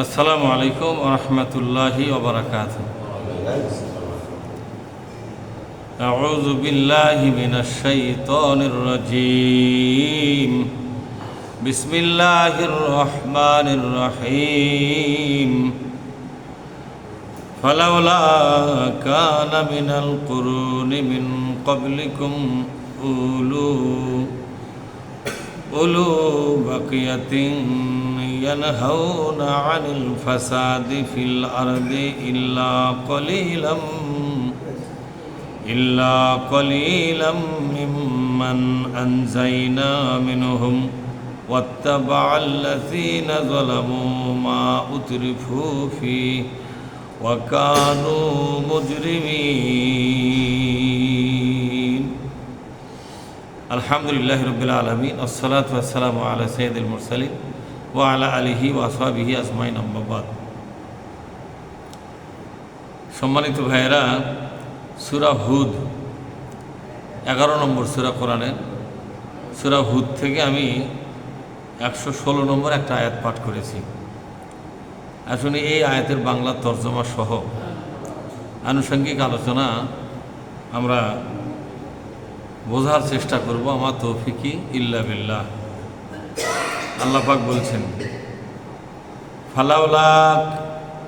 আসসালামু আলাইকুম ওয়া রাহমাতুল্লাহি ওয়া বারাকাতুহু। আউযু বিল্লাহি মিনাশ শাইতানির রাজীম। বিসমিল্লাহির রহমানির রহিম। ফালাওলা কানা মিনাল কুরুনি মিন ক্বাবলিকুম উলু বাকিয়াতিন ينهون عن الفساد في الأرض إلا قليلا ممن أنجينا منهم واتبع الذين ظلموا ما أترفوا فيه وكانوا مجرمين. الحمد لله رب العالمين والصلاة والسلام على سيد المرسلين ওয়ালা আলিহি ওয়াসহাবিহি আজমাইন, আম্মা বাদ। সম্মানিত ভাইয়েরা, সূরা হুদ 11 নম্বর সূরা কোরআনের। সূরা হুদ থেকে আমি 116 নম্বর একটা আয়াত পাঠ করেছি। আসলে এই আয়াতের বাংলা তর্জমা সহ আনুষঙ্গিক আলোচনা আমরা বোঝার চেষ্টা করব। আমার তৌফিকি ইল্লা বিল্লাহ। আল্লাহ পাক বলছেন, ফালাউলা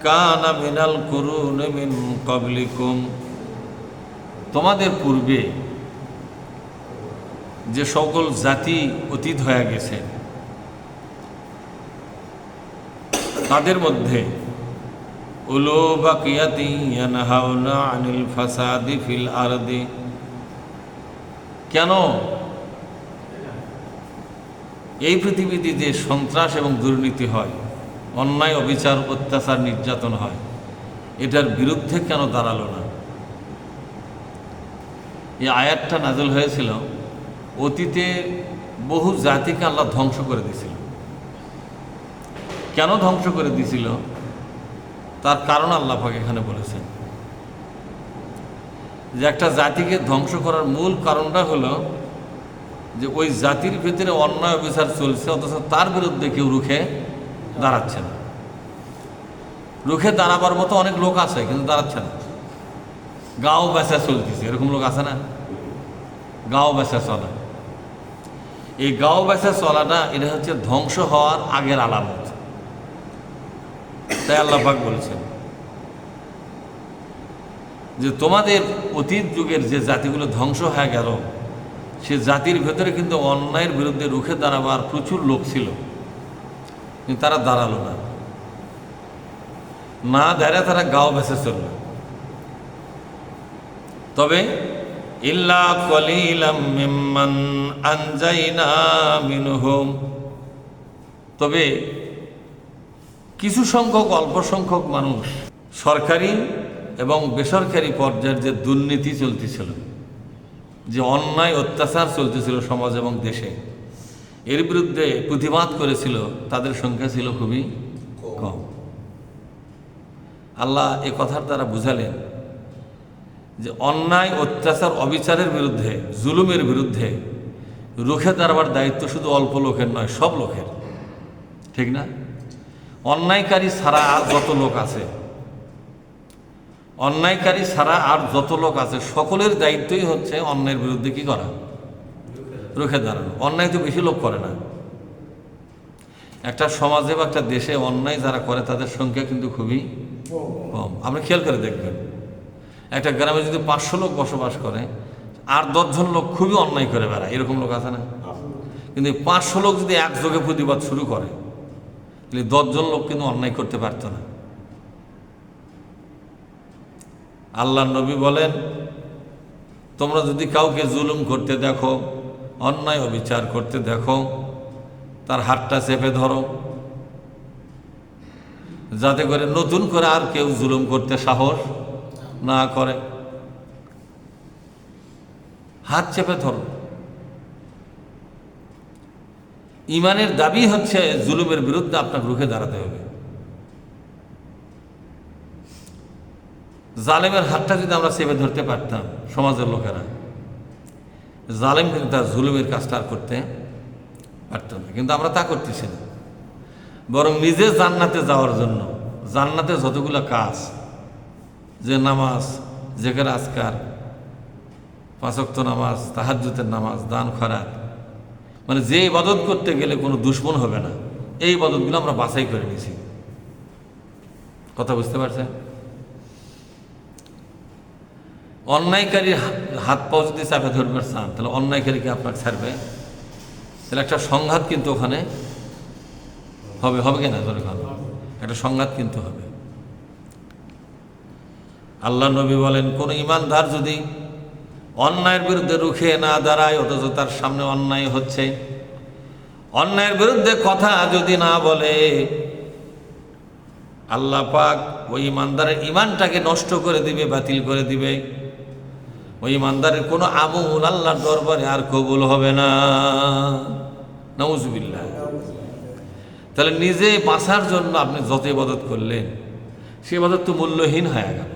কানা মিনাল কুরুনি মিন ক্বাবলিকুম, তোমাদের পূর্বে যে সকল জাতি অতীত হয়ে গেছে তাদের মধ্যে উলু বাকিয়াতি ইয়ানহাউনা আনিল ফাসাদি ফিল আরদি, কেন এই পৃথিবীতে যে সন্ত্রাস এবং দুর্নীতি হয়, অন্যায় অবিচার অত্যাচার নির্যাতন হয়, এটার বিরুদ্ধে কেন দাঁড়ালো না? এই আয়াতটা নাযিল হয়েছিল অতীতে বহু জাতিকে আল্লাহ ধ্বংস করে দিয়েছিল। কেন ধ্বংস করে দিয়েছিল তার কারণ আল্লাহ পাক এখানে বলেছেন যে একটা জাতিকে ধ্বংস করার মূল কারণটা হলো যে ওই জাতির ভিতরে অন্যায় অবিচার চলছে, অথচ তার বিরুদ্ধে কেউ রুখে দাঁড়াচ্ছে না। রুখে দাঁড়াবার মতো অনেক লোক আছে, কিন্তু দাঁড়াচ্ছে না। গাও বেচা চলতেছে, এরকম লোক আছে না? গাও বেচা চলা, এই গাও বেচা চলাটা এটা হচ্ছে ধ্বংস হওয়ার আগের আলামত। তাই আল্লাহ পাক বলছেন যে তোমাদের অতীত যুগের যে জাতিগুলো ধ্বংস হয়ে গেল, সে জাতির ভেতরে কিন্তু অন্যায়ের বিরুদ্ধে রুখে দাঁড়াবার প্রচুর লোক ছিল, কিন্তু তারা দাঁড়ালো না। না দাঁড়ায় তারা গাও বেঁচে চলল। তবে ইল্লা কলিলাম মিম্মান আনজাইনা মিনহুম, তবে কিছু সংখ্যক, অল্প সংখ্যক মানুষ সরকারি এবং বেসরকারি পর্যায়ের যে দুর্নীতি চলতেছিল, যে অন্যায় অত্যাচার চলতেছিল সমাজ এবং দেশে, এর বিরুদ্ধে প্রতিবাদ করেছিল, তাদের সংখ্যা ছিল খুবই কম। আল্লাহ এ কথার দ্বারা বুঝালেন যে অন্যায় অত্যাচার অবিচারের বিরুদ্ধে, জুলুমের বিরুদ্ধে রুখে দাঁড়াবার দায়িত্ব শুধু অল্প লোকের নয়, সব লোকের। ঠিক না? অন্যায়কারী ছাড়া আর যত লোক আছে, অন্যায়কারী ছাড়া আর যত লোক আছে, সকলের দায়িত্বই হচ্ছে অন্যায়ের বিরুদ্ধে কি করা? রুখে দাঁড়ানো। অন্যায় তো বেশি লোক করে না। একটা সমাজে বা একটা দেশে অন্যায় যারা করে তাদের সংখ্যা কিন্তু খুবই কম। আপনি খেয়াল করে দেখবেন, একটা গ্রামে যদি 500 লোক বসবাস করে, আর 10 জন লোক খুবই অন্যায় করে বেড়ায়, এরকম লোক আছে না? কিন্তু 500 লোক যদি একযোগে প্রতিবাদ শুরু করে, তাহলে 10 জন লোক কিন্তু অন্যায় করতে পারত না। আল্লাহ নবী বলেন, তোমরা যদি কাউকে জুলুম করতে দেখো, অন্যায় অবিচার করতে দেখো, তার হাতটা চেপে ধরো, যাতে করে নতুন করে আর কেউ জুলুম করতে সাহস না করে। হাত চেপে ধরো। ইমানের দাবি হচ্ছে জুলুমের বিরুদ্ধে আপনাকে রুখে দাঁড়াতে হবে। জালেমের হাতটা যদি আমরা চেপে ধরতে পারতাম, সমাজের লোকেরা, জালেম কিন্তু তার জুলুমের কাজটা আর করতে পারত না। কিন্তু আমরা তা করতেছি না। বরং নিজে জান্নাতে যাওয়ার জন্য জান্নাতে যতগুলো কাজ, যে নামাজ, জিকির আজকার, 5 ওয়াক্ত নামাজ, তাহাজ্জুদের নামাজ, দান খয়রাত, মানে যে ইবাদত করতে গেলে কোনো দুশ্মন হবে না, এই ইবাদতগুলো আমরা বাছাই করে নিয়েছি। কথা বুঝতে পারছেন? অন্যায়কারী হাত পাও যদি চাপে ধরবার চান, তাহলে অন্যায়কারীকে আপনাকে ছাড়বে, তাহলে একটা সংঘাত কিন্তু ওখানে হবে। হবে কিনা? ধরে একটা সংঘাত কিন্তু হবে। আল্লাহ নবী বলেন, কোন ইমানদার যদি অন্যায়ের বিরুদ্ধে রুখে না দাঁড়ায়, অথচ তার সামনে অন্যায় হচ্ছে, অন্যায়ের বিরুদ্ধে কথা যদি না বলে, আল্লাহ পাক ওই ইমানদারের ইমানটাকে নষ্ট করে দিবে, বাতিল করে দিবে। ওই ইমানদারের কোনো আমল আল্লাহর দরবারে আর কবুল হবে না। নাউজুবিল্লাহ। তাহলে নিজে বাঁচার জন্য আপনি যত ইবাদত করলেন, সে ইবাদত তো মূল্যহীন হয়ে গেল।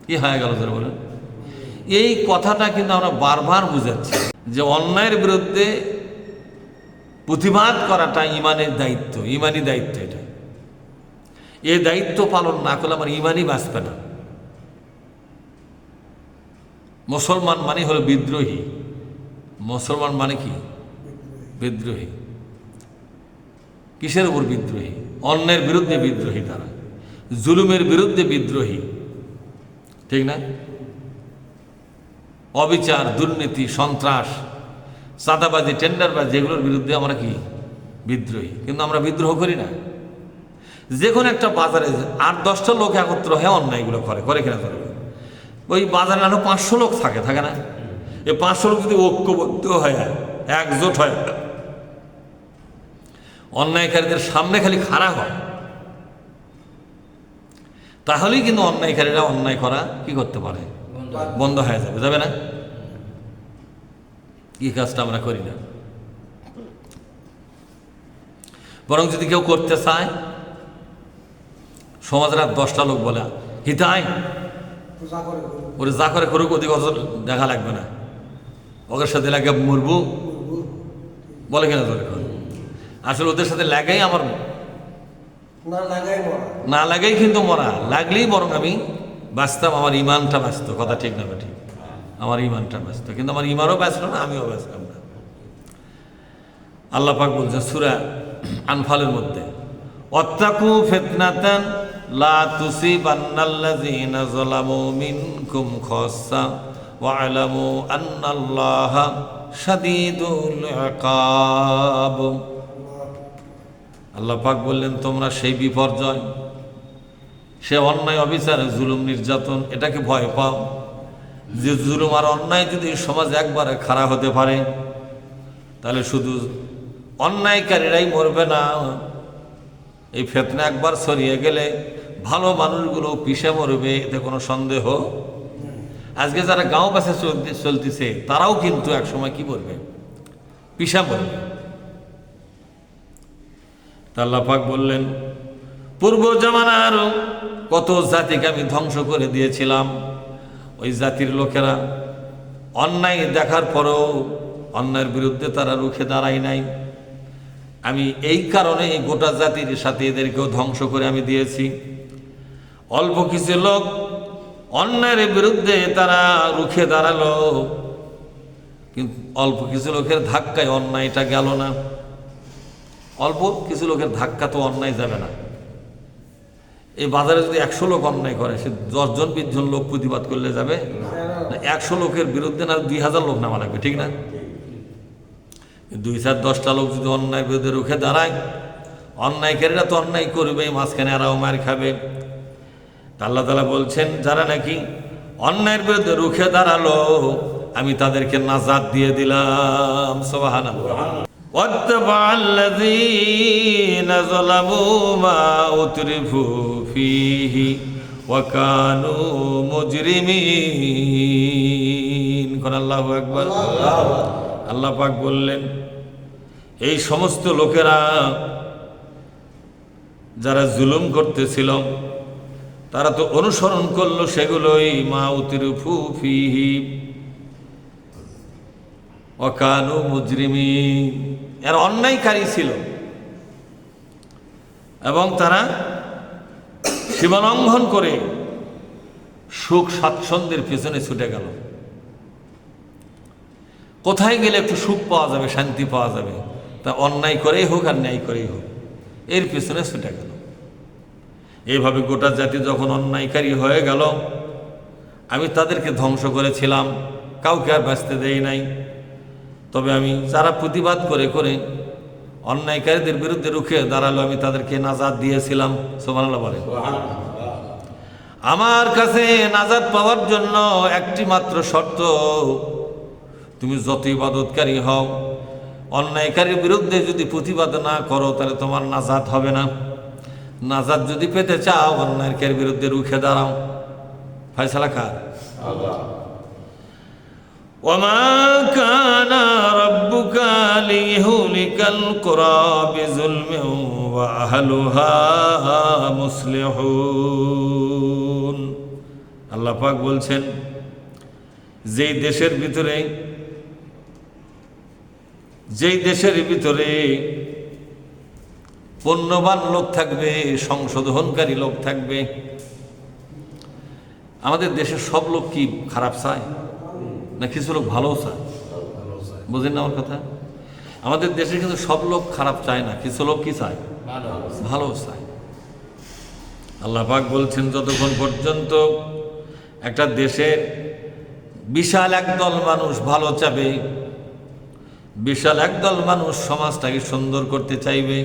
কি হয়ে গেল যারা বলেন? এই কথাটা কিন্তু আমরা বারবার বুঝাচ্ছি যে অন্যায়ের বিরুদ্ধে প্রতিবাদ করাটা ইমানের দায়িত্ব, ইমানি দায়িত্ব। এটা এই দায়িত্ব পালন না করলে আমার ইমানই বাঁচবে না। মুসলমান মানে হলো বিদ্রোহী। মুসলমান মানে কি? বিদ্রোহী। কিসের উপর বিদ্রোহী? অন্যের বিরুদ্ধে বিদ্রোহী, তারা জুলুমের বিরুদ্ধে বিদ্রোহী, ঠিক না? অবিচার, দুর্নীতি, সন্ত্রাস, চাঁদাবাজি, টেন্ডারবাজি, এগুলোর বিরুদ্ধে আমরা কি? বিদ্রোহী। কিন্তু আমরা বিদ্রোহ করি না। যে কোনো একটা বাজারে 8-10টা লোক একত্র হয়ে অন্যায়গুলো করে কিনা? করে। ওই বাজারে আরো 500 লোক থাকে না? এই 500 লোক যদি ঐক্যবদ্ধ হয়, একজোট হয়, অন্যায়কারীদের সামনে খালি খাড়া হয়, তাহলেই কিন্তু অন্যায়কারীরা অন্যায় করা কি করতে পারে? বন্ধ হয়ে যাবে। যাবে না? এই কাজটা আমরা করি না। বরং যদি কেউ করতে চায়, সমাজের 10টা লোক বলে হিতাই ওরে যা করে করুক, ওদিকে দেখা লাগবে না, ওদের সাথে লাগে মরবো, বলে কিনা? ধরে আসলে ওদের সাথে লাগাই আমার না লাগাই কিন্তু মরা, লাগলেই বরং আমি বাঁচতাম, আমার ইমানটা বাঁচত। কথা ঠিক না? ঠিক, আমার ইমানটা বাঁচত, কিন্তু আমার ইমানও বাঁচলো না, আমিও বাঁচলাম না। আল্লাহ পাক বলছেন সূরা আনফালের মধ্যে, ওয়াত্তাকু ফিতনাতান লা তুসিবান্নাল্লাযীনা যালামু মিনকুম খাসসা ওয়া'লামু আন্নাল্লাহা শাদীদুল ইকাব। আল্লাহ পাক বললেন, তোমরা সেই বিপর্যয়, সে অন্যায়, অবিচার, জুলুম, নির্যাতন, এটাকে ভয় পাও, যে জুলুম আর অন্যায় যদি সমাজে একবারে খাড়া হতে পারে, তাহলে শুধু অন্যায়কারীরাই মরবে না, এই ফিতনা একবার ছড়িয়ে গেলে ভালো মানুষগুলো পিছে মরবে, এতে কোনো সন্দেহ। আজকে যারা গাঁও পাশে চলতেছে, তারাও কিন্তু এক সময় কি করবে? পিছে মরবে। আল্লাহ পাক বললেন, পূর্ব জামানার কত জাতিকে আমি ধ্বংস করে দিয়েছিলাম, ওই জাতির লোকেরা অন্যায় দেখার পরও অন্যায়ের বিরুদ্ধে তারা রুখে দাঁড়ায় নাই। আমি এই কারণে গোটা জাতির সাথে এদেরকেও ধ্বংস করে আমি দিয়েছি। অল্প কিছু লোক অন্যায়ের বিরুদ্ধে তারা রুখে দাঁড়ালো, কিন্তু অল্প কিছু লোকের ধাক্কায় অন্যায়টা গেল না। অল্প কিছু লোকের ধাক্কা তো অন্যায় যাবে না। এই বাজারে যদি 100 লোক অন্যায় করে, সে 10-20 জন লোক প্রতিবাদ করলে যাবে না? 100 লোকের বিরুদ্ধে না 2000 লোক নামা লাগবে, ঠিক না? 2-10টা লোক যদি অন্যায়ের বিরুদ্ধে রুখে দাঁড়ায়, অন্যায়কারীরা তো অন্যায় করবে, মাঝখানে এরাও মার খাবে। আল্লাহ তাআলা বলছেন, যারা নাকি অন্যায়ের বিরুদ্ধে রুখে দাঁড়ালো, আমি তাদেরকে নাজাত দিয়ে দিলাম। সুবহানাল্লাহ। واتبع الذين ظلموا ما أترفوا فيه وكانوا مجرمين। আল্লাহু আকবার। আল্লাহ পাক বললেন, এই সমস্ত লোকেরা যারা জুলুম করতেছিল, তারা তো অনুসরণ করলো সেগুলোই, মা উতরিফু ফিহি ওয়া কানু মুজরিমিন, এর অন্যায়কারী ছিল। এবং তারা সীমালঙ্ঘন করে সুখ স্বাচ্ছন্দ্যের পিছনে ছুটে গেল। কোথায় গেলে একটু সুখ পাওয়া যাবে, শান্তি পাওয়া যাবে, তা অন্যায় করেই হোক আর ন্যায় করেই হোক, এর পিছনে ছুটে গেল। এইভাবে গোটা জাতি যখন অন্যায়কারী হয়ে গেল, আমি তাদেরকে ধ্বংস করেছিলাম, কাউকে আর বাঁচতে দেই নাই। তবে আমি যারা প্রতিবাদ করে করে অন্যায়কারীদের বিরুদ্ধে রুখে দাঁড়ালো, আমি তাদেরকে নাজাত দিয়েছিলাম। সুবহানাল্লাহ বলে। আমার কাছে নাজাত পাওয়ার জন্য একটি মাত্র শর্ত, তুমি যত ইবাদতকারী হও, অন্যায়কারীর বিরুদ্ধে যদি প্রতিবাদ না করো তাহলে তোমার নাজাত হবে না। নাজাত যদি পেতে চাও, অন্যায়কারীর বিরুদ্ধে রুখে দাঁড়াও। ফয়সালা কার? আল্লাহ। ওয়ামা কানা রাব্বুকা লিয়ুহলিকাল কুরা বিযুলমিন ওয়া আহলুহা মুসলিহুন। আল্লাহ পাক বলছেন, যেই দেশের ভিতরে পুণ্যবান লোক থাকবে, সংশোধনকারী লোক থাকবে। আমাদের দেশের সব লোক কি খারাপ চায় না কিছু লোক ভালোও চায়? বুঝেন না আমার কথা? আমাদের দেশে কিন্তু সব লোক খারাপ চায় না, কিছু লোক কি চায়? ভালো চায়। আল্লাহ পাক বলছেন, যতক্ষণ পর্যন্ত একটা দেশের বিশাল একদল মানুষ ভালো চাবে, বিশাল একদল মানুষ সমাজটাকে সুন্দর করতে চাইবে,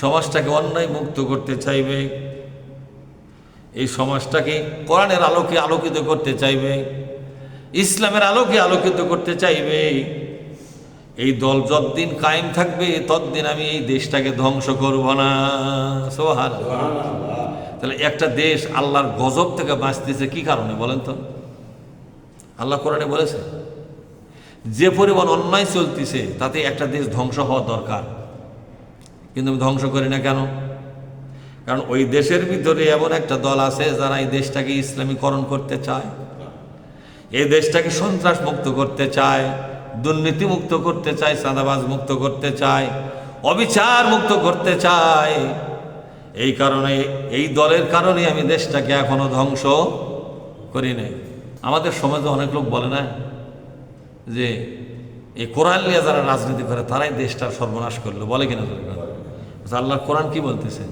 সমাজটাকে অন্যায় মুক্ত করতে চাইবে, এই সমাজটাকে কোরআনের আলোকে আলোকিত করতে চাইবে, ইসলামের আলোকে আলোকিত করতে চাইবে, এই দল যতদিন কায়েম থাকবে ততদিন আমি এই দেশটাকে ধ্বংস করব না। সুবহানাল্লাহ। তাহলে একটা দেশ আল্লাহর গজব থেকে বাঁচতেছে কি কারণে বলেন তো? আল্লাহ কোরআনে বলেছে, যে পরিমাণ অন্যায় চলতেছে তাতে একটা দেশ ধ্বংস হওয়া দরকার, কিন্তু আমি ধ্বংস করি না কেন? কারণ ওই দেশের ভিতরে এমন একটা দল আছে যারা এই দেশটাকে ইসলামীকরণ করতে চায়, এই দেশটাকে সন্ত্রাস মুক্ত করতে চায়, দুর্নীতি মুক্ত করতে চায়, চাঁদাবাজ মুক্ত করতে চায়, অবিচার মুক্ত করতে চায়। এই কারণে, এই দলের কারণে আমি দেশটাকে এখনো ধ্বংস করি নাই। আমাদের সমাজে অনেক লোক বলে না যে এই কোরআন নিয়ে যারা রাজনীতি করে তারাই দেশটার সর্বনাশ করলো, বলে কিনা? আল্লাহর কোরআন কি বলতেছে?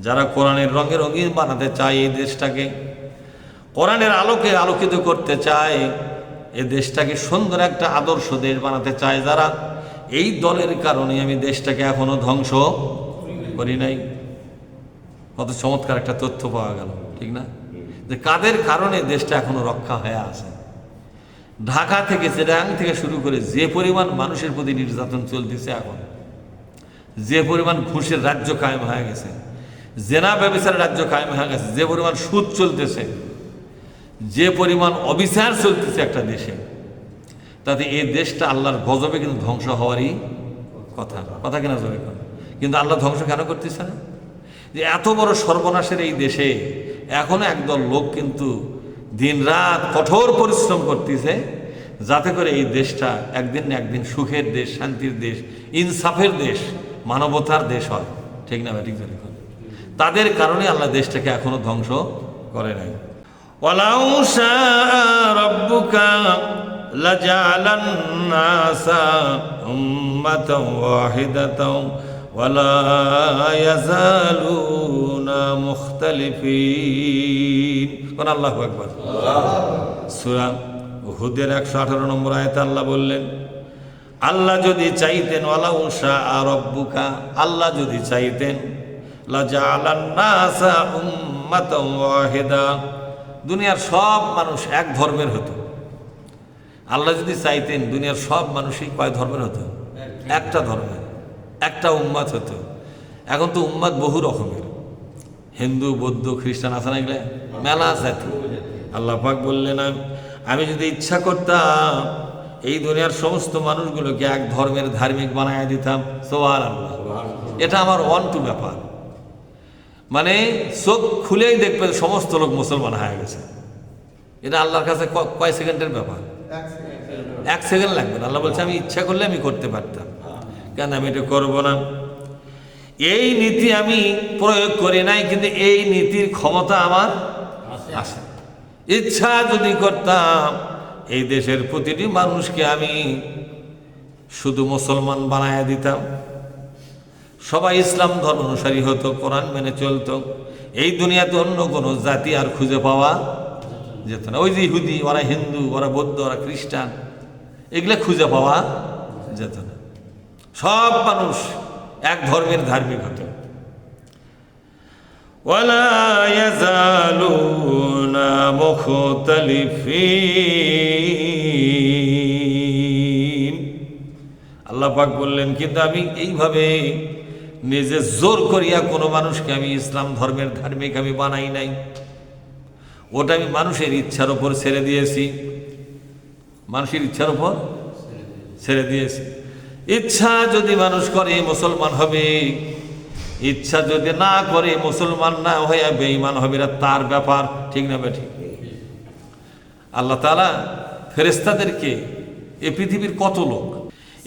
যারা কোরআনের রঙে রঙিন বানাতে চায় এই দেশটাকে, কোরআনের আলোকে আলোকিত করতে চায়, এই দেশটাকে সুন্দর একটা আদর্শ দেশ বানাতে চায়, যারা এই দলের কারণে আমি দেশটাকে এখনো ধ্বংস করি নাই। কত চমৎকার একটা তথ্য পাওয়া গেল, ঠিক না? যে কাদের কারণে দেশটা এখনো রক্ষা হয়ে আছে। ঢাকা থেকে, চিটাগাং থেকে শুরু করে যে পরিমাণ মানুষের প্রতি নির্যাতন চলতেছে, এখন যে পরিমাণ ঘুষের রাজ্য কায়েম হয়ে গেছে, জেনা ব্যবসার রাজ্য কায়েম হয়ে গেছে, যে পরিমাণ সুদ চলতেছে, যে পরিমাণ অবিচার চলতেছে একটা দেশে, তাতে এই দেশটা আল্লাহর গজবে কিন্তু ধ্বংস হওয়ারই কথা কিনা জোরে করে। কিন্তু আল্লাহ ধ্বংস কেন করতেছে না? যে এত বড় সর্বনাশের এই দেশে এখনো একদল লোক কিন্তু দিনরাত কঠোর পরিশ্রম করতেছে যাতে করে এই দেশটা একদিন না একদিন সুখের দেশ, শান্তির দেশ, ইনসাফের দেশ, মানবতার দেশ হয়, ঠিক না ভাই? ঠিক জোরে করে। তাদের কারণে আল্লাহ দেশটাকে এখনো ধ্বংস করে নাই। ওয়ালাউ শাআ রাব্বুকা লাজা'লান নাসা উম্মাতান ওয়াহিদাতান ওয়ালা ইয়াযালুনা মুখতালিফিন। কোন আল্লাহু আকবার। সূরা হুদের 118 নম্বর আয়াতে আল্লাহ বললেন, আল্লাহ যদি চাইতেন, ওয়ালাউ শাআ রাব্বুকা, আল্লাহ যদি চাইতেন, লাজা'লান নাসা উম্মাতান ওয়াহিদা, দুনিয়ার সব মানুষ এক ধর্মের হতো। আল্লাহ যদি চাইতেন দুনিয়ার সব মানুষই কয় ধর্মের হতো? একটা ধর্মের, একটা উম্মাত হতো। এখন তো উম্মাত বহু রকমের, হিন্দু, বৌদ্ধ, খ্রিস্টান আছে না, এগুলো মেলা জাতি। আল্লাহ পাক বললেন, আমি যদি ইচ্ছা করতাম এই দুনিয়ার সমস্ত মানুষগুলোকে এক ধর্মের ধার্মিক বানায় দিতাম। সুবহানাল্লাহ। এটা আমার ওয়ান টু ব্যাপার, মানে চোখ খুলেই দেখবে সমস্ত লোক মুসলমান হয়ে গেছে। এটা আল্লাহর কাছে কয় সেকেন্ডের ব্যাপার? 1 সেকেন্ড লাগবে না। আল্লাহ বলছে আমি ইচ্ছা করলে আমি করতে পারতাম, কেন আমি এটা করবো না? এই নীতি আমি প্রয়োগ করি নাই, কিন্তু এই নীতির ক্ষমতা আমার আছে। ইচ্ছা যদি করতাম এই দেশের প্রতিটি মানুষকে আমি শুধু মুসলমান বানায়া দিতাম, সবাই ইসলাম ধর্ম অনুসারী হতো, কোরআন মেনে চলতো, এই দুনিয়াতে অন্য কোনো জাতি আর খুঁজে পাওয়া যেত না। ওই যে ইহুদি, ওরা হিন্দু, ওরা বৌদ্ধ, ওরা খ্রিস্টান, এগুলো খুঁজে পাওয়া যেত না। সব মানুষ এক ধর্মের ধার্মিক হতো। ওয়ালা ইয়াজালুনা মুখতালিফিন, আল্লাহ পাক বললেন, কিন্তু আমি এইভাবে নিজে জোর করিয়া কোনো মানুষকে আমি ইসলাম ধর্মের ধার্মিক আমি বানাই নাই, ওটা আমি মানুষের ইচ্ছার উপর ছেড়ে দিয়েছি, মানুষের ইচ্ছার উপর ছেড়ে দিয়েছি। ইচ্ছা যদি মানুষ করে মুসলমান হবে, ইচ্ছা যদি না করে মুসলমান না হয়ে বেঈমান হবে, এটা তার ব্যাপার, ঠিক না বেঠিক? আল্লাহ তাআলা ফেরেশতাদেরকে, এই পৃথিবীর কত লোক,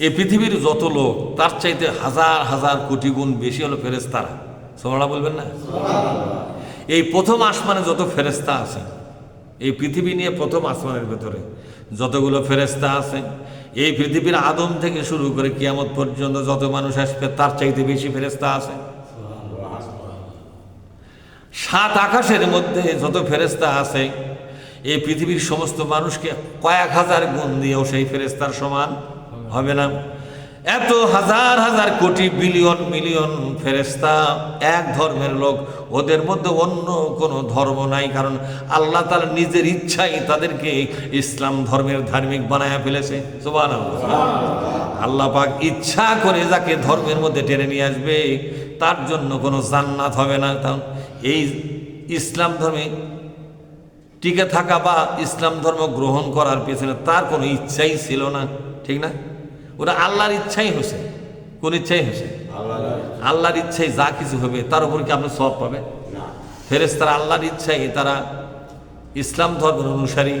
এই পৃথিবীর যত লোক তার চাইতে হাজার হাজার কোটি গুণ বেশি হলো ফেরেশতারা। সুবহানাল্লাহ বলবেন না? এই প্রথম আসমানে যত ফেরেশতা আছে, এই পৃথিবী নিয়ে প্রথম আসমানের ভেতরে যতগুলো ফেরেশতা আছে, এই পৃথিবীর আদম থেকে শুরু করে কিয়ামত পর্যন্ত যত মানুষ আসবে তার চাইতে বেশি ফেরেশতা আছে। সাত আকাশের মধ্যে যত ফেরেশতা আছে, এই পৃথিবীর সমস্ত মানুষকে কয়েক হাজার গুণ দিয়েও সেই ফেরেশতার সমান হবে না। এত হাজার হাজার কোটি বিলিয়ন মিলিয়ন ফেরেশতা এক ধর্মের লোক, ওদের মধ্যে অন্য কোনো ধর্ম নাই, কারণ আল্লাহ তাআলা নিজের ইচ্ছাই তাদেরকে ইসলাম ধর্মের ধার্মিক বানায়া ফেলেছে। সুবহানাল্লাহ। আল্লাহ পাক ইচ্ছা করে যাকে ধর্মের মধ্যে টেনে নিয়ে আসবে তার জন্য কোনো জান্নাত হবে না। কারণ এই ইসলাম ধর্মে টিকে থাকা বা ইসলাম ধর্ম গ্রহণ করার পেছনে তার কোনো ইচ্ছাই ছিল না, ঠিক না? ওরা আল্লাহর ইচ্ছাই হয়েছে। কোন ইচ্ছাই হয়েছে? আল্লাহর ইচ্ছাই যা কিছু হবে তার উপর কি আপনি সওয়াব পাবে? ফেরেশতারা আল্লাহর ইচ্ছাই তারা ইসলাম ধর্মের অনুসারী।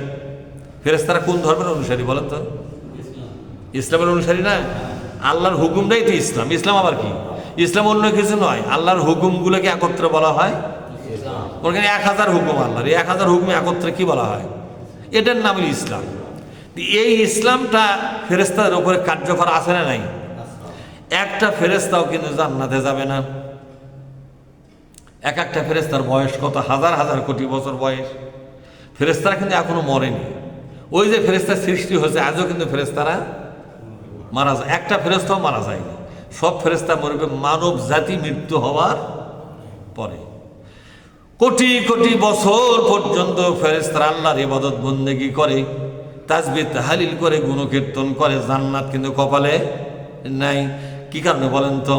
ফেরেশতারা কোন ধর্মের অনুসারী বলেন তো? ইসলামের অনুসারী না? আল্লাহর হুকুমটাই তো ইসলাম। ইসলাম আবার কি? ইসলাম অন্য কিছু নয়, আল্লাহর হুকুমগুলোকে একত্রে বলা হয়। ওখানে 1000 হুকুম আল্লাহর, 1000 হুকুম একত্রে কি বলা হয়? এটার নাম ইসলাম। এই ইসলামটা ফেরেশতাদের উপরে কার্যকর আছে না নাই? একটা ফেরেশতাও কিন্তু জান্নাতে যাবে না। এক একটা ফেরেশতার বয়স কত হাজার হাজার কোটি বছর বয়স। ফেরেশতারা কিন্তু এখনো মরেনি। ওই যে ফেরেশতার সৃষ্টি হয়েছে আজও কিন্তু ফেরেশতারা মারা যায়, একটা ফেরেশতাও মারা যায়নি। সব ফেরেশতা মরবে মানব জাতি মৃত্যু হওয়ার পরে। কোটি কোটি বছর পর্যন্ত ফেরেশতারা আল্লাহর ইবাদত বন্দেগী করে, তাসবিহ তাহলিল করে, গুণকীর্তন করে, জান্নাত কিন্তু কপালে নাই। কি কারণে বলেন তো?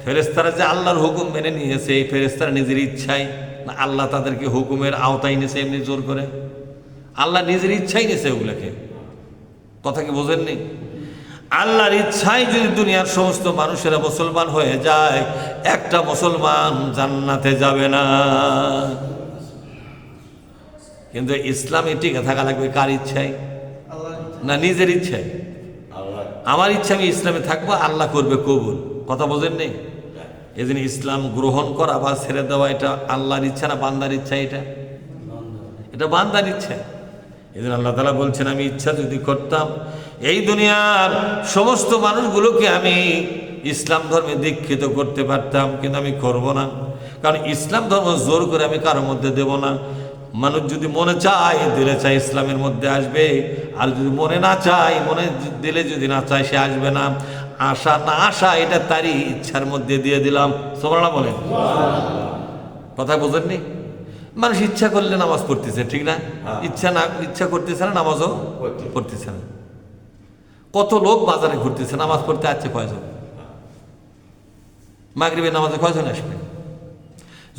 ফেরেশতারা যে আল্লাহর হুকুম মেনে নিয়েছে, এই ফেরেশতারা নিজের ইচ্ছায় না আল্লাহ তাদেরকে হুকুমের আওতায় নিয়েছে এমনি জোর করে? আল্লাহ নিজের ইচ্ছাই নিয়েছে ওগুলোকে। কথা কি বোঝেননি? আল্লাহর ইচ্ছায় যদি দুনিয়ার সমস্ত মানুষেরা মুসলমান হয়ে যায়, একটা মুসলমান জান্নাতে যাবে না। কিন্তু ইসলামে টিকে থাকা লাগবে কার ইচ্ছায়? না নিজের ইচ্ছায়? আমার ইচ্ছা আমি ইসলামে থাকবো, আল্লাহ করবে কবুল। কথা বোঝেননি? এই জন্য ইসলাম গ্রহণ করা বা ছেড়ে দেওয়া এটা আল্লাহর ইচ্ছা না বান্দার ইচ্ছা? এটা বান্দার ইচ্ছা। এই জন্য আল্লাহ তাআলা বলছেন, আমি ইচ্ছা যদি করতাম এই দুনিয়ার সমস্ত মানুষগুলোকে আমি ইসলাম ধর্মে দীক্ষিত করতে পারতাম, কিন্তু আমি করব না। কারণ ইসলাম ধর্ম জোর করে আমি কারোর মধ্যে দেব না। মানুষ যদি মনে চায়, দিলে চায় ইসলামের মধ্যে আসবে, আর যদি মনে না চায়, মনে দিলে যদি না চায় সে আসবে না। আশা না আসা এটা তারই ইচ্ছার মধ্যে দিয়ে দিলাম। সুবহানাল্লাহ বলেন। কথা বোঝেননি? মানুষ ইচ্ছা করলে নামাজ পড়তেছে, ঠিক না? ইচ্ছা করতেছে না, নামাজও পড়তেছে না। কত লোক বাজারে ঘুরতেছে, নামাজ পড়তে আসছে কয়জন? মাগরিবের নামাজে কয়জন আসবে?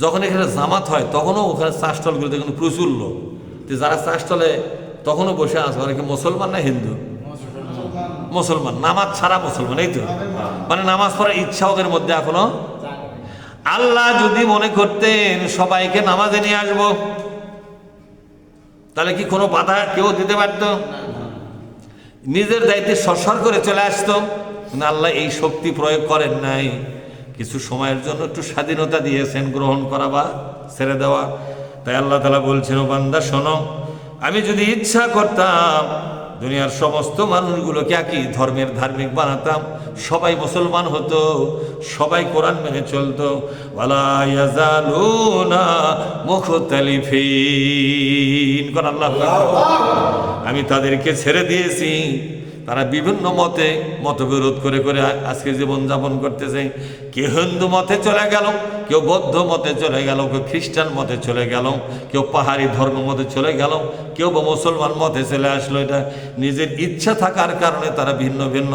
যখন এখানে জামাত হয় তখনও ওখানে চা স্টলগুলোতে কিন্তু প্রচুর লোক। যারা চা স্টলে তখনও বসে আছে, ওরা কি মুসলমান না হিন্দু? মুসলমান। নামাজ ছাড়া মুসলমান, এই তো। মানে নামাজ পড়ার ইচ্ছা ওদের মধ্যে এখনো। আল্লাহ যদি মনে করতেন সবাইকে নামাজে নিয়ে আসবো, তাহলে কি কোনো বাধা কেউ দিতে পারত? নিজের দায়িত্বে সরসর করে চলে আসতো। কিন্তু আল্লাহ এই শক্তি প্রয়োগ করেন নাই। কিছু সময়ের জন্য একটু স্বাধীনতা দিয়েছেন গ্রহণ করা বা ছেড়ে দেওয়া। তাই আল্লাহ তাআলা বলছেন, ও বান্দা শোনো, আমি যদি ইচ্ছা করতাম দুনিয়ার সমস্ত মানুষগুলোকে একই ধর্মের ধার্মিক বানাতাম, সবাই মুসলমান হতো, সবাই কোরআন মেনে চলতো। ওয়ালা ইয়াজালুনা মুখতালিফিন, কোন আল্লাহ, আমি তাদেরকে ছেড়ে দিয়েছি, তারা বিভিন্ন মতবিরোধ করে করে আজকে জীবনযাপন করতেছে। কেউ হিন্দু মতে চলে গেল, কেউ বৌদ্ধ মতে চলে গেল, কেউ খ্রিস্টান মতে চলে গেল, কেউ পাহাড়ি ধর্ম মতে চলে গেল, কেউ বা মুসলমান মতে চলে আসলো। এটা নিজের ইচ্ছা থাকার কারণে তারা ভিন্ন ভিন্ন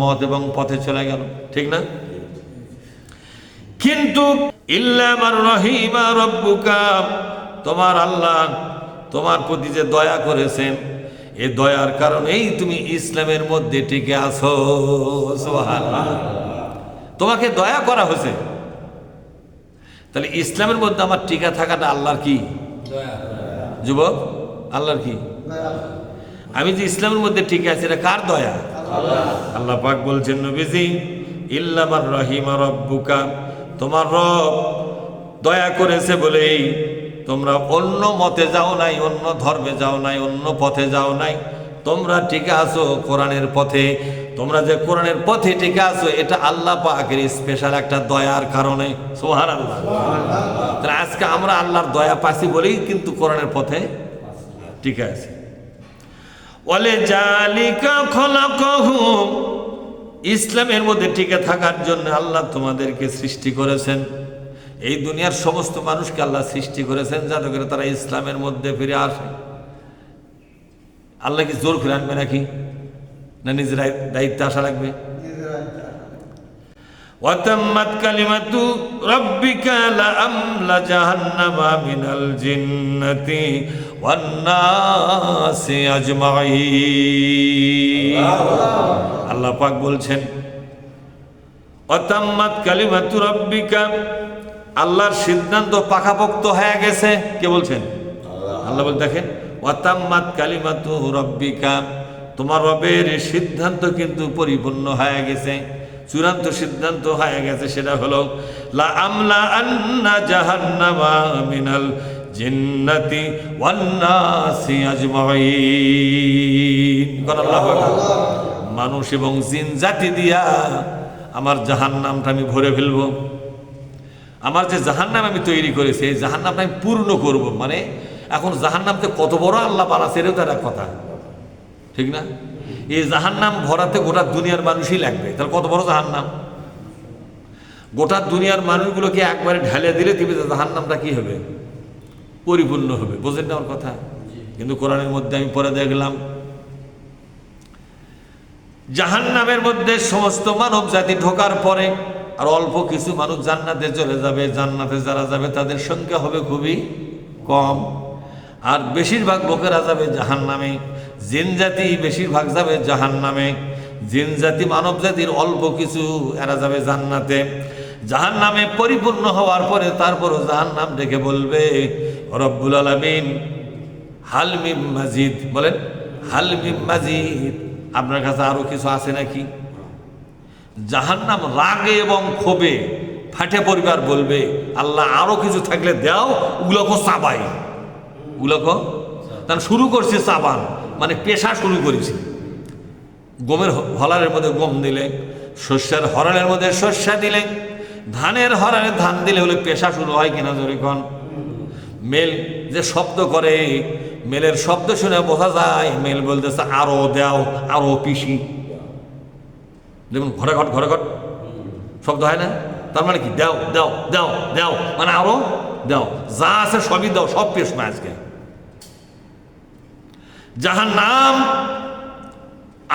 মত এবং পথে চলে গেল, ঠিক না? কিন্তু ইল্লা মান রাহিমা রাব্বুকা, তোমার আল্লাহ তোমার প্রতি যে দয়া করেছেন, এই দয়ার কারণেই তুমি ইসলামের মধ্যে টিকে আছো। সুবহানাল্লাহ, তোমাকে দয়া করা হয়েছে। তাহলে ইসলামের মধ্যে আমার টিকা থাকাটা আল্লাহর কি যুবক? আল্লাহর কি? আমি যে ইসলামের মধ্যে টিকে আছি, এটা কার দয়া? আল্লাহ পাক বলছেন, নবীজি, ইল্লা মান রাহিমা রাব্বুকা, তোমার রব দয়া করেছে বলেই তোমরা অন্য মতে যাও নাই, অন্য ধর্মে যাও নাই, অন্য পথে যাও নাই, তোমরা টিকে আছো কোরআনের পথে। তোমরা যে কোরআনের পথে টিকে আছো, এটা আল্লাহ পাকের স্পেশাল একটা দয়ার কারণে। সুবহানাল্লাহ। তাহলে আজকে আমরা আল্লাহর দয়া পাইছি বলেই কিন্তু কোরআনের পথে টিকে আছি। ওয়ালে জালিকা খলাকাহুম, ইসলামের মধ্যে টিকে থাকার জন্য আল্লাহ তোমাদেরকে সৃষ্টি করেছেন। এই দুনিয়ার সমস্ত মানুষকে আল্লাহ সৃষ্টি করেছেন যাতে করে তারা ইসলামের মধ্যে ফিরে আসে। আল্লাহ কি জোর করে আনবে নাকি? না নিজের দায়িত্বে আসা লাগবে? ওয়াতাম্মাত কালিমাতু রাব্বিকা লাআমলা জাহান্নামা মিনাল জিন্নাতি ওয়ান নাসি আজমাইন। আল্লাহ পাক বলছেন, ওয়াতাম্মাত কালিমাতু রাব্বিকা, আল্লাহর সিদ্ধান্ত পাকাপোক্ত হয়ে গেছে। কে বলছেন? আল্লাহ বল, দেখেন, ওয়াতাম্মাত কালিমাতু রাব্বিকা, তোমার রবের সিদ্ধান্ত কিন্তু পরিপূর্ণ হয়ে গেছে, চূড়ান্ত সিদ্ধান্ত হয়ে গেছে। সেটা হলো লা আমলা আন্না জাহান্নামা মিনাল জিন্নাতি ওয়ান নাসি আজমাইন। আল্লাহু আকবার। মানুষ এবং জিন জাতি দিয়া আমার জাহান্নামটা আমি ভরে ফেলবো। আমার যে জাহান্নাম আমি তৈরি করেছি, এই জাহান্নামটা আমি পূর্ণ করব। মানে এখন জাহান্নামতে কত বড় আল্লাহ বানাচ্ছে, এটাও তার এক কথা, ঠিক না? এই জাহান্নাম ভরাতে গোটা দুনিয়ার মানুষই লাগবে। তাহলে কত বড় জাহান্নাম! গোটা দুনিয়ার মানুষগুলোকে একবারে ঢেলে দিলে দিবে, জাহান্নামটা কি হবে? পরিপূর্ণ হবে। বোঝেন না আমার কথা? কিন্তু কোরআনের মধ্যে আমি পরে দেখলাম, জাহান্নামের মধ্যে সমস্ত মানব জাতি ঢোকার পরে আর অল্প কিছু মানুষ জান্নাতে চলে যাবে। জান্নাতে যারা যাবে তাদের সংখ্যা হবে খুবই কম, আর বেশিরভাগ লোকেরা যাবে জাহান্নামে। জিন জাতি বেশিরভাগ যাবে জাহান্নামে। জিন জাতি মানব জাতির অল্প কিছু এরা যাবে জান্নাতে। জাহান্নামে পরিপূর্ণ হওয়ার পরে তারপরও জাহান্নাম ডেকে বলবে, রব্বুল আলামিন হাল মিম মাজিদ, বলেন হাল মিম মাজিদ, আপনার কাছে আরো কিছু আছে নাকি? জাহান্নাম রাগে এবং ক্ষোভে ফাটে পরিবার বলবে, আল্লাহ আরো কিছু থাকলে দাও, উগুলোকে চাবাই। উগুলোকে তার শুরু করছে চাবান, মানে পেশা শুরু করেছে। গমের হলারের মধ্যে গম দিলে, শস্যের হরালের মধ্যে শস্যা দিলে, ধানের হরালে ধান দিলে হলে পেশা শুরু হয় কিনা জরিখন? মেল যে শব্দ করে, মেলের শব্দ শুনে বোঝা যায় মেল বলতেছে আরো দাও, আরো পিসি। দেখুন ঘরে ঘট ঘরে ঘট শব্দ হয় না? তার মানে কি? দাও দাও দাও দাও, মানে আরো দাও, যা আছে সবই দাও, সব পেশ না আজকে। জাহান্নাম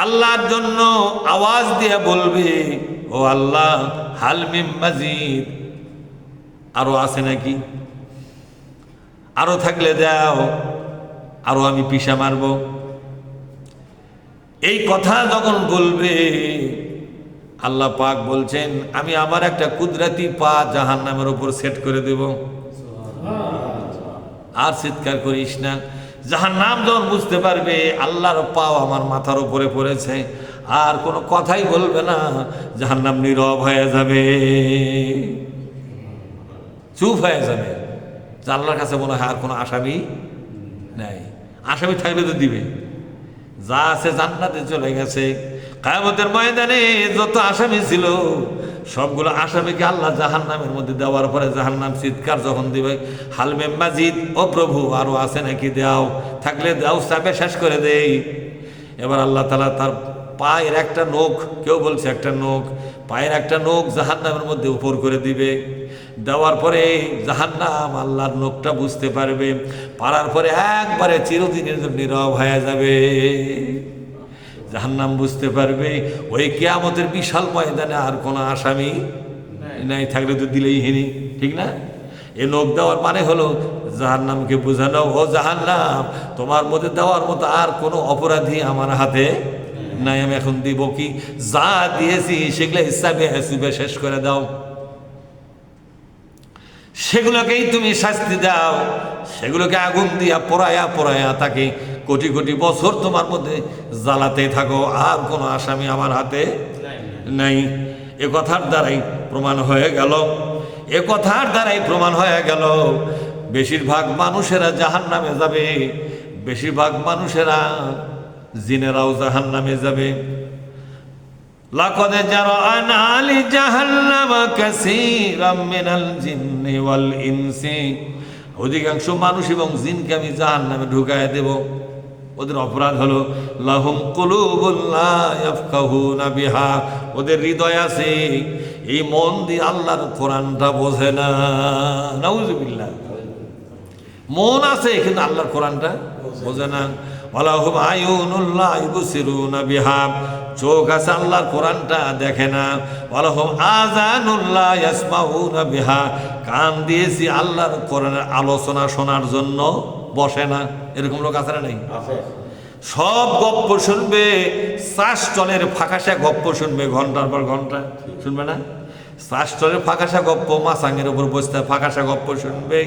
আল্লাহর জন্য আওয়াজ দিয়ে বলবে, ও আল্লাহ হাল মিম মাজিদ, আরো আছে নাকি? আরো থাকলে দাও, আরো আমি পিসা মারব। এই কথা যখন বলবে, আল্লাহ পাক বলছেন, আমি আমার একটা কুদরতি পা জাহান্নামের উপর সেট করে দেব। আর চিৎকার করিস না। জাহান্নাম যখন বুঝতে পারবে আল্লাহর পাও আমার মাথার উপরে পড়েছে, আর কোনো কথাই বলবে না, জাহান্নাম নীরব হয়ে যাবে, চুপ হয়ে যাবে। আল্লাহর কাছে মনে হয় আর কোনো আসামি নাই। আসামি থাকলে তো দিবে, যা আছে জান্নাতে চলে গেছে। কিয়ামতের ময়দানে যত আসামি ছিল সবগুলো আসামিকে আল্লাহ জাহান্নামের মধ্যে দেওয়ার পরে জাহান্নাম চিৎকার যখন দিবে, হালমে মাজিদ, ও প্রভু আরো আছে নাকি, দাও, থাকলে দাও, চাপে শেষ করে দেই। এবার আল্লাহ তাআলা তার পায়ের একটা নখ, কেউ বলছে একটা নখ, পায়ের একটা নখ জাহান্নামের মধ্যে উপর করে দিবে। দেওয়ার পরে জাহান্নাম আল্লাহর নখটা বুঝতে পারবে, পারার পরে একবারে চিরদিনের জন্য নীরব হয়ে যাবে। জাহান্নাম বুঝতে পারবে ওই কিয়ামতের বিশাল ময়দানে আর কোনো আসামি নাই, থাকলে তো দিলেই হিনি, ঠিক না? এ নখ দেওয়ার মানে হলো জাহান্নামকে বোঝানো, ও জাহান্নাম, তোমার মধ্যে দেওয়ার মতো আর কোনো অপরাধী আমার হাতে নাই, আমি এখন দিব কি, যা দিয়েছি সেগুলো হিসাবে হিসুবে শেষ করে দাও, সেগুলোকেই তুমি শাস্তি দাও, সেগুলোকে আগুন দিয়া পোড়ায়া পোড়ায়া তাকে কোটি কোটি বছর তোমার মধ্যে জ্বালাতে থাকো, আর কোনো আসামি আমার হাতে নাই। এ কথার দ্বারাই প্রমাণ হয়ে গেল, এ কথার দ্বারাই প্রমাণ হয়ে গেল বেশিরভাগ মানুষেরা জাহান্নামে যাবে, বেশিরভাগ মানুষেরা জিনেরাও জাহান্নামে যাবে। লাকাদ জারা'না লিজাহান্নামা কাসীরাম মিনাল জিন্নি ওয়াল ইনসি, অধিকাংশ মানুষ এবং জিনকে আমি জাহান্নামে ঢুকায় দেব। ওদের অপরাধ হলো লাহুম কুলুবুন লা ইয়াফকাহুনা বিহা, ওদের হৃদয় আছে, এই মন দিয়ে আল্লাহর কোরআনটা বোঝে না। নাউযুবিল্লাহ, মন আছে কিন্তু আল্লাহর কোরআনটা বোঝে না। ওয়ালাহুম আয়ুনুন লা ইবসিরুনা বিহা, চোখ আছে আল্লাহর কোরআনটা দেখে না। ওয়ালাহুম আযানুন লা ইয়াসমাউনা বিহা, কান দিয়েছি আল্লাহর কোরআনের আলোচনা শোনার জন্য বসে না। এরকম লোক আছে না নাই? সব গপ্প শুনবে, শ্বাসটলের ফাঁকাশা গপ্প শুনবে, ঘন্টার পর ঘন্টা শুনবে না? শ্বাসটলের ফাঁকাশা গপ্প, মাসাঙের উপর বসতে ফাঁকাশা গপ্প শুনবে,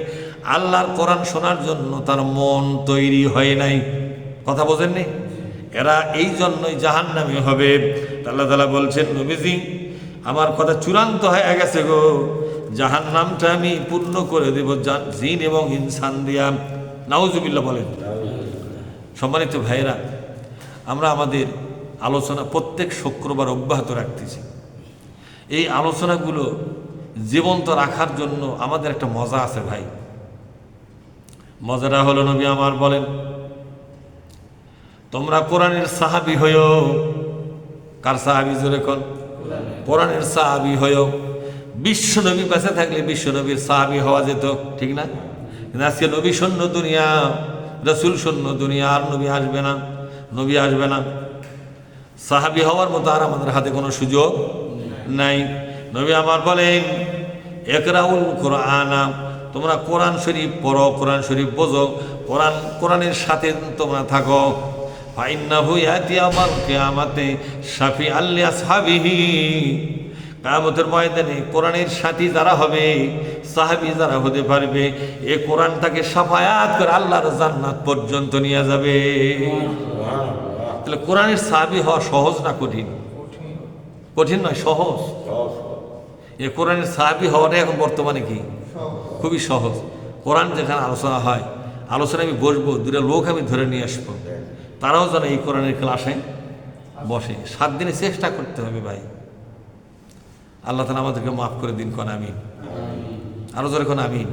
আল্লাহর কোরআন শোনার জন্য তার মন তৈরি হয় নাই। কথা বোঝেননি? এরা এই জন্যই জাহান্নামী হবে। আল্লাহ তাআলা বলছেন, নবীজি আমার কথা চূড়ান্ত হয়ে গেছে গো, জাহান্নামটা আমি পূর্ণ করে দেব জিন এবং ইনসান দিয়া। নাউজুবিল্লাহ বলেন। সম্মানিত ভাইরা, আমরা আমাদের আলোচনা প্রত্যেক শুক্রবার অব্যাহত রাখতেছি। এই আলোচনাগুলো জীবন্ত রাখার জন্য আমাদের একটা মজা আছে ভাই। মজাটা হলো, নবী আমার বলেন, তোমরা কোরআনের সাহাবী হইও। কার সাহাবী? জোরে কোন? কোরআনের সাহাবী হইও। বিশ্ব নবী বেঁচে থাকলে বিশ্ব নবীর সাহাবী হওয়া যেত, ঠিক না? কিন্তু আজকে নবী শূন্য দুনিয়া, রসুল শূন্য দুনিয়া, আর নবী আসবে না, নবী আসবে না। সাহাবী হওয়ার মতো আর আমাদের হাতে কোনো সুযোগ নাই। নবী আমার বলেন, ইকরাউল কুরআনা, তোমরা কোরআন শরীফ পড়ো, কোরআন শরীফ বোঝো, কোরআনের সাথে তোমরা থাকো। ফাইন্নাহু ইয়াতি ইয়াউমাল কিয়ামাতি শাফিআল লিআসহাবিহি, কিয়ামতের ময়দানে কোরআনের সাথী যারা হবে, সাহাবী যারা হতে পারবে, এই কোরআনটাকে শাফায়াত করে আল্লাহর জান্নাত পর্যন্ত নিয়ে যাবে। তাহলে কোরআনের সাহাবী হওয়া সহজ না কঠিন? কঠিন নয়, সহজ। এই কোরআনের সাহাবী হওয়াটা এখন বর্তমানে কি খুবই সহজ। কোরআন যেখানে আলোচনা হয়, আলোচনায় আমি বসবো, দুটা লোক আমি ধরে নিয়ে আসবো, তারাও যেন এই কোরআনের ক্লাসে বসে। 7 দিনে চেষ্টা করতে হবে ভাই। আল্লাহ তাআলা আমাদেরকে মাফ করে দিন, কোন আমিন। আরো জোরে কোন আমিন।